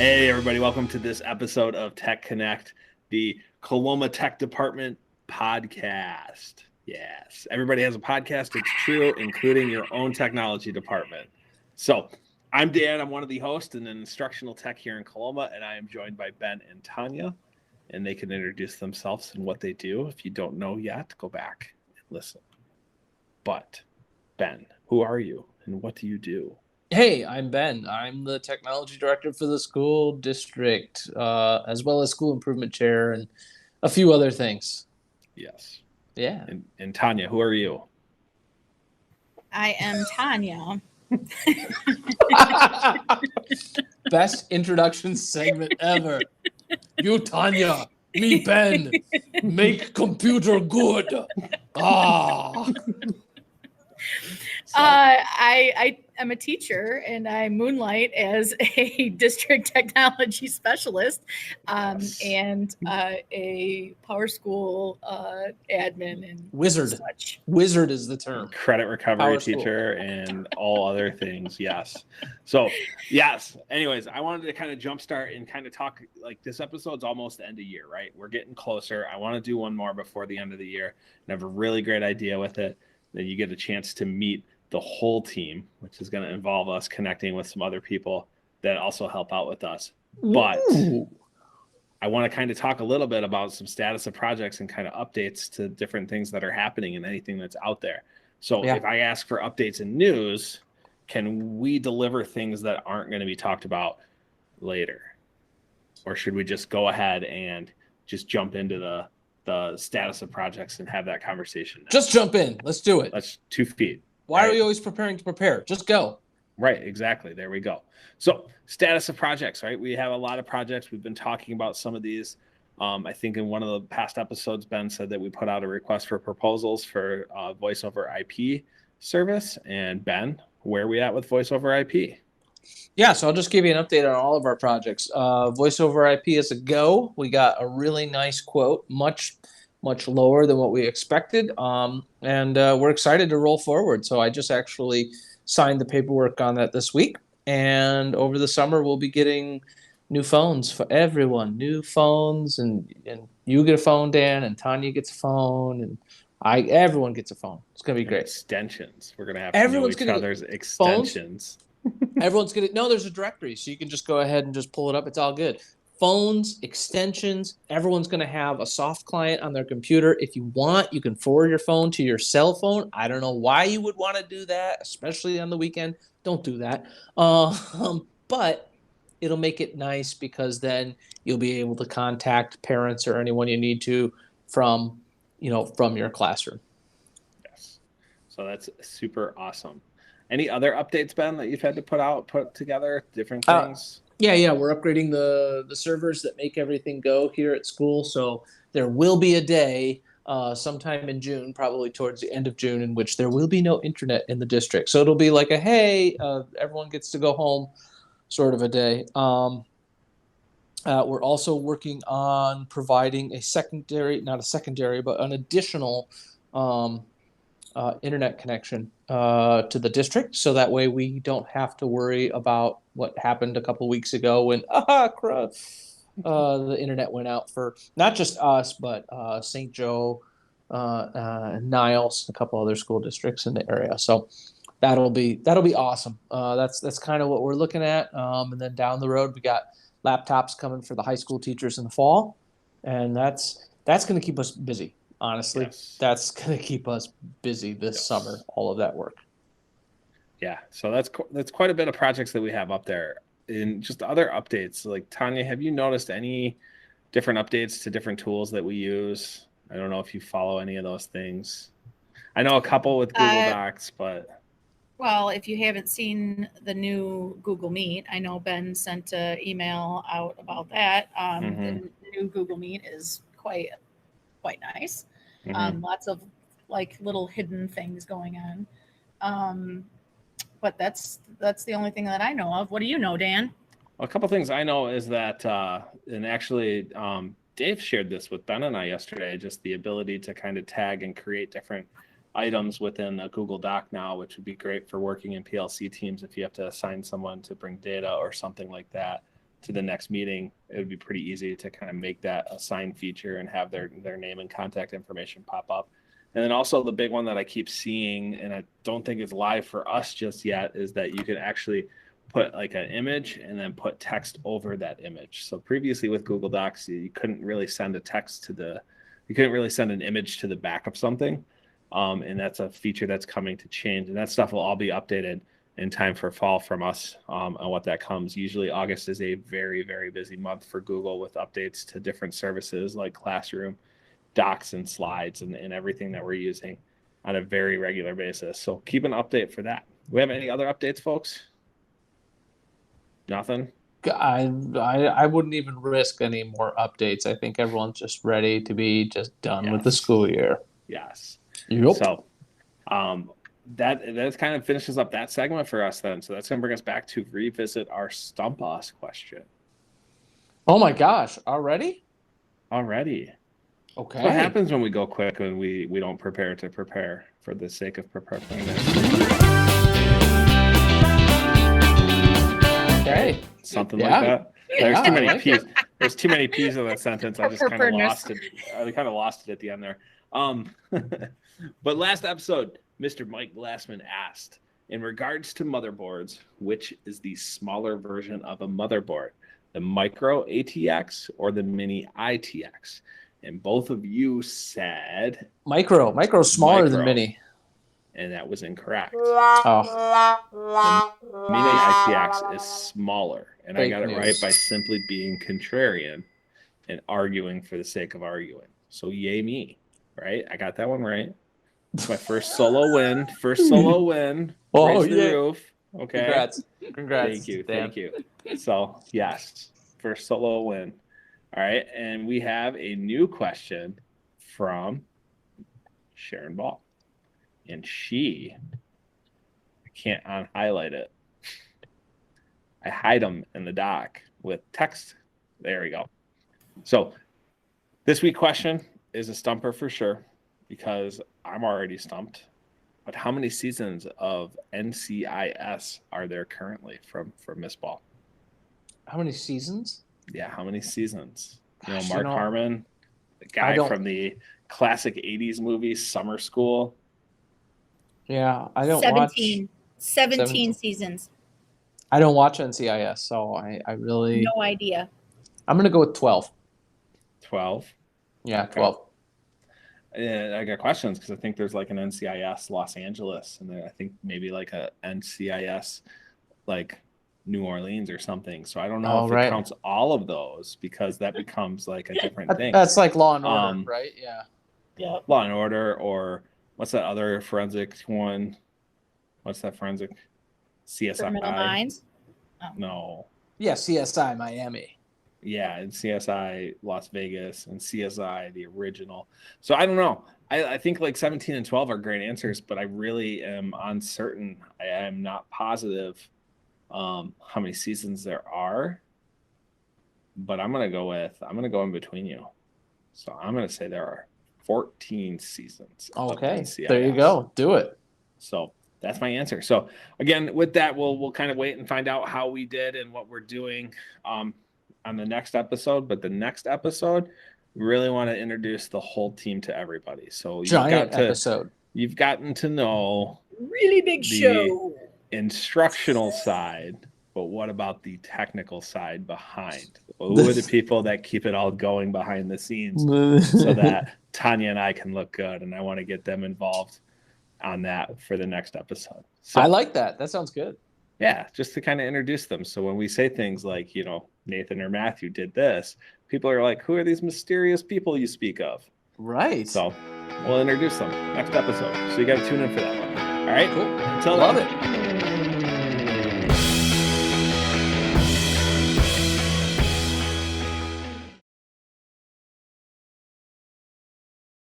Hey, everybody. Welcome to this episode of Tech Connect, the Coloma Tech Department podcast. Yes, everybody has a podcast. It's true, including your own technology department. So I'm Dan. I'm one of the hosts and an instructional tech here in Coloma, and I am joined by Ben and Tanya, and they can introduce themselves and what they do. If you don't know yet, go back and listen. But Ben, who are you and what do you do? Hey, I'm Ben. I'm the technology director for the school district, as well as school improvement chair and a few other things. Yes. Yeah. And Tanya, who are you? I am Tanya. Best introduction segment ever. You, Tanya. Me, Ben. Make computer good. I am a teacher and I moonlight as a district technology specialist and a power school admin and wizard. such. Wizard is the term. Credit recovery teacher and all other things. Yes. So, yes. Anyways, I wanted to kind of jumpstart and kind of talk, like, this episode's almost the end of year, right? We're getting closer. I want to do one more before the end of the year and have a really great idea with it. Then you get a chance to meet the whole team, which is going to involve us connecting with some other people that also help out with us. But I want to kind of talk a little bit about some status of projects and kind of updates to different things that are happening and anything that's out there. So if I ask for updates and news, can we deliver things that aren't going to be talked about later? Or should we just go ahead and just jump into the status of projects and have that conversation now? Just jump in. Let's do it. That's 2 feet. Why are we always preparing to prepare? Just go. Right, exactly. There we go. So status of projects, right? We have a lot of projects. We've been talking about some of these. I think in one of the past episodes, Ben said that we put out a request for proposals for voice over IP service. And Ben, where are we at with voice over IP? Yeah, so I'll just give you an update on all of our projects. Voice over IP is a go. We got a really nice quote, much lower than what we expected, and we're excited to roll forward. So I just actually signed the paperwork on that this week, and over the summer we'll be getting new phones for everyone. New phones, and you get a phone, Dan, and Tanya gets a phone, and everyone gets a phone. It's gonna be great. Extensions. We're gonna have to know each other's extensions. Everyone's gonna there's a directory, so you can just go ahead and just pull it up. It's all good. Phones, extensions, everyone's going to have a soft client on their computer. If you want, you can forward your phone to your cell phone. I don't know why you would want to do that, especially on the weekend. Don't do that. But it'll make it nice because then you'll be able to contact parents or anyone you need to from your classroom. Yes. So that's super awesome. Any other updates, Ben, that you've had to put together, different things? Yeah, we're upgrading the servers that make everything go here at school. So there will be a day sometime in June, probably towards the end of June, in which there will be no internet in the district. So it'll be like everyone gets to go home sort of a day. We're also working on providing an additional internet connection to the district, so that way we don't have to worry about what happened a couple weeks ago when the internet went out for not just us but St. Joe, Niles, a couple other school districts in the area. So that'll be awesome. That's kind of what we're looking at. And then down the road we got laptops coming for the high school teachers in the fall, and that's going to keep us busy. Honestly, That's going to keep us busy this summer, all of that work. Yeah, so that's quite a bit of projects that we have up there. And just other updates, like Tanya, have you noticed any different updates to different tools that we use? I don't know if you follow any of those things. I know a couple with Google Docs, but... Well, if you haven't seen the new Google Meet, I know Ben sent an email out about that. The new Google Meet is quite nice. Lots of like little hidden things going on. But that's the only thing that I know of. What do you know, Dan? Well, a couple things I know is that, and actually Dave shared this with Ben and I yesterday, just the ability to kind of tag and create different items within a Google Doc now, which would be great for working in PLC teams if you have to assign someone to bring data or something like that. to the next meeting, it would be pretty easy to kind of make that a sign feature and have their name and contact information pop up. And then also the big one that I keep seeing, and I don't think it's live for us just yet, is that you can actually put like an image and then put text over that image. So previously with Google Docs, you couldn't really send a text you couldn't really send an image to the back of something. And that's a feature that's coming to change. And that stuff will all be updated in time for fall from us on what that comes. Usually August is a very, very busy month for Google with updates to different services like Classroom, Docs, and Slides, and everything that we're using on a very regular basis. So keep an update for that. Do we have any other updates, folks? Nothing? I wouldn't even risk any more updates. I think everyone's just ready to be just done with the school year. Yes. Yep. So that kind of finishes up that segment for us then. So that's going to bring us back to revisit our Stump Us question. Oh my gosh, already? Okay. Okay. What happens when we go quick and we don't prepare to prepare for the sake of preparedness? Okay. Something like that. There's too many P's. There's too many P's in that sentence. I just kind of lost it. I kind of lost it at the end there. But last episode, Mr. Mike Glassman asked, in regards to motherboards, which is the smaller version of a motherboard, the Micro ATX or the Mini ITX? And both of you said Micro smaller than Mini. And that was incorrect. Oh. The Mini ITX is smaller. And Fake I got it news. right by simply being contrarian and arguing for the sake of arguing. So yay me, right? I got that one right. It's my first solo win. Oh, Raise the roof. Okay. Congrats. Thank you. So yes, first solo win. All right. And we have a new question from Sharon Ball. And I can't highlight it. I hide them in the doc with text. There we go. So this week's question is a stumper for sure, because I'm already stumped. But how many seasons of NCIS are there currently from Miss Ball? How many seasons? Yeah, how many seasons? Gosh, Mark Harmon, the guy from the classic 80s movie Summer School. Yeah, I don't 17 17 seasons. I don't watch NCIS, so I really No idea. I'm gonna go with 12. 12? Yeah, 12. And I got questions because I think there's like an NCIS Los Angeles, and then I think maybe like a NCIS like New Orleans or something. So I don't know if it counts all of those, because that becomes like a different thing. That's like Law and Order, right? Yeah. Yeah. Law and Order, or what's that other forensic one? What's that forensic? CSI. Criminal Minds? Oh. No. Yeah, CSI Miami. Yeah, and CSI Las Vegas and CSI the original. So I don't know. I think like 17 and 12 are great answers, but I really am uncertain. I am not positive how many seasons there are. But I'm gonna go in between you. So I'm gonna say there are 14 seasons. Okay. There you go. Do it. So that's my answer. So again, with that, we'll kind of wait and find out how we did and what we're doing on the next episode. But the next episode, we really want to introduce the whole team to everybody. So you've gotten to know really big show instructional side, but what about the technical side behind? Who are the people that keep it all going behind the scenes so that Tanya and I can look good? And I want to get them involved on that for the next episode. So, I like that. That sounds good. Yeah, just to kind of introduce them. So when we say things like, Nathan or Matthew did this, people are like, who are these mysterious people you speak of? Right. So we'll introduce them next episode. So you got to tune in for that one. All right. Cool. Until Love then, it.